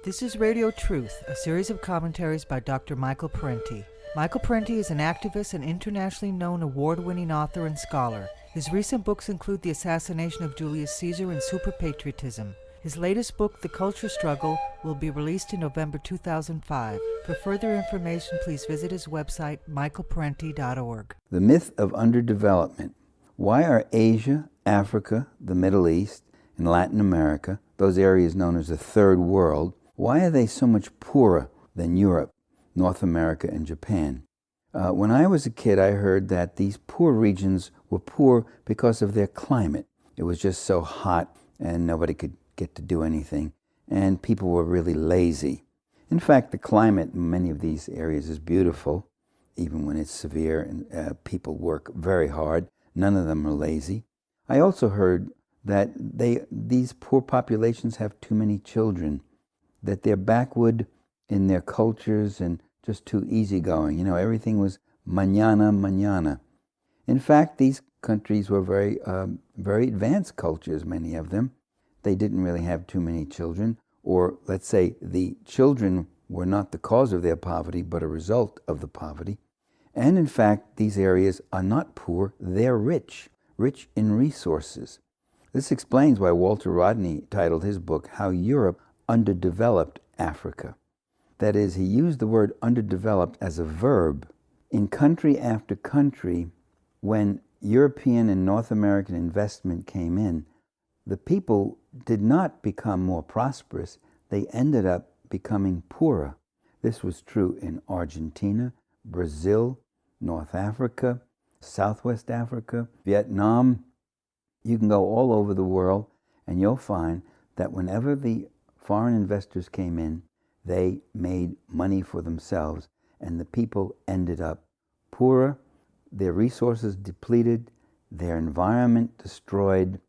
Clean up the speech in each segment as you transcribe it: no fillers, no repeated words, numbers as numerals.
This is Radio Truth, a series of commentaries by Dr. Michael Parenti. Michael Parenti is an activist and internationally known award-winning author and scholar. His recent books include The Assassination of Julius Caesar and Superpatriotism. His latest book, The Culture Struggle, will be released in November 2005. For further information, please visit his website, michaelparenti.org. The myth of underdevelopment. Why are Asia, Africa, the Middle East, and Latin America, those areas known as the Third World, why are they so much poorer than Europe, North America, and Japan? When I was a kid, I heard that these poor regions were poor because of their climate. It was just so hot and nobody could get to do anything, and people were really lazy. In fact, the climate in many of these areas is beautiful, even when it's severe, and people work very hard. None of them are lazy. I also heard that these poor populations have too many children, that they're backward in their cultures and just too easygoing. You know, everything was mañana, mañana. In fact, these countries were very advanced cultures, many of them. They didn't really have too many children, or let's say the children were not the cause of their poverty, but a result of the poverty. And in fact, these areas are not poor, they're rich in resources. This explains why Walter Rodney titled his book, How Europe Underdeveloped Africa. That is, he used the word underdeveloped as a verb. In country after country, when European and North American investment came in, the people did not become more prosperous, they ended up becoming poorer. This was true in Argentina, Brazil, North Africa, Southwest Africa, Vietnam. You can go all over the world and you'll find that whenever the foreign investors came in, they made money for themselves, and the people ended up poorer, their resources depleted, their environment destroyed,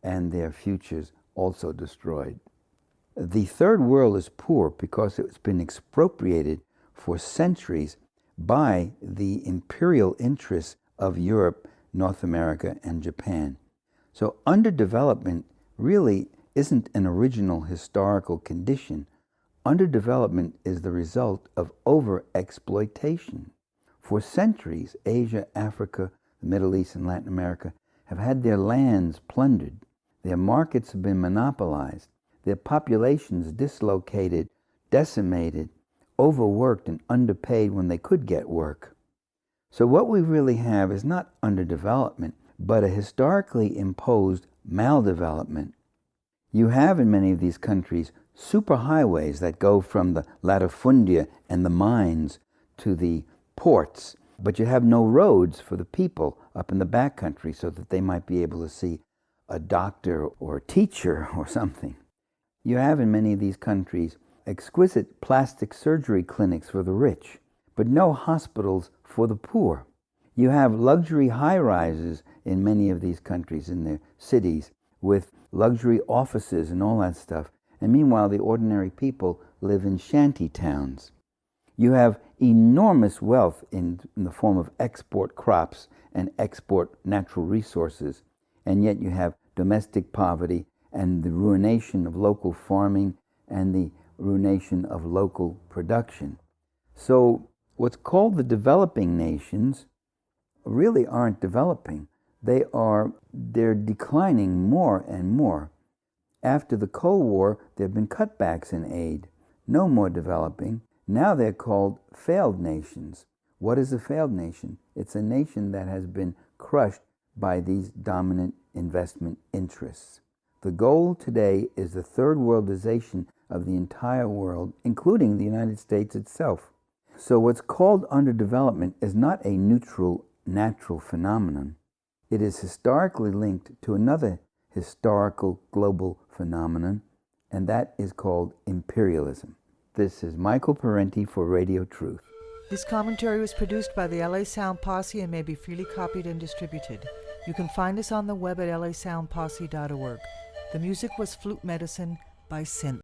and their futures also destroyed. The Third World is poor because it's been expropriated for centuries by the imperial interests of Europe, North America, and Japan. So underdevelopment really isn't an original historical condition. Underdevelopment is the result of overexploitation. For centuries, Asia, Africa, the Middle East, and Latin America have had their lands plundered. Their markets have been monopolized. Their populations dislocated, decimated, overworked, and underpaid when they could get work. So what we really have is not underdevelopment, but a historically imposed maldevelopment. You have in many of these countries superhighways that go from the latifundia and the mines to the ports, but you have no roads for the people up in the backcountry so that they might be able to see a doctor or a teacher or something. You have in many of these countries exquisite plastic surgery clinics for the rich, but no hospitals for the poor. You have luxury high-rises in many of these countries, in their cities, with luxury offices and all that stuff. And meanwhile, the ordinary people live in shanty towns. You have enormous wealth in the form of export crops and export natural resources, and yet you have domestic poverty and the ruination of local farming and the ruination of local production. So what's called the developing nations really aren't developing. They're declining more and more. After the Cold War, there have been cutbacks in aid. No more developing. Now they're called failed nations. What is a failed nation? It's a nation that has been crushed by these dominant investment interests. The goal today is the third worldization of the entire world, including the United States itself. So what's called underdevelopment is not a neutral, natural phenomenon. It is historically linked to another historical global phenomenon, and that is called imperialism. This is Michael Parenti for Radio Truth. This commentary was produced by the LA Sound Posse and may be freely copied and distributed. You can find us on the web at lasoundposse.org. The music was Flute Medicine by Synth.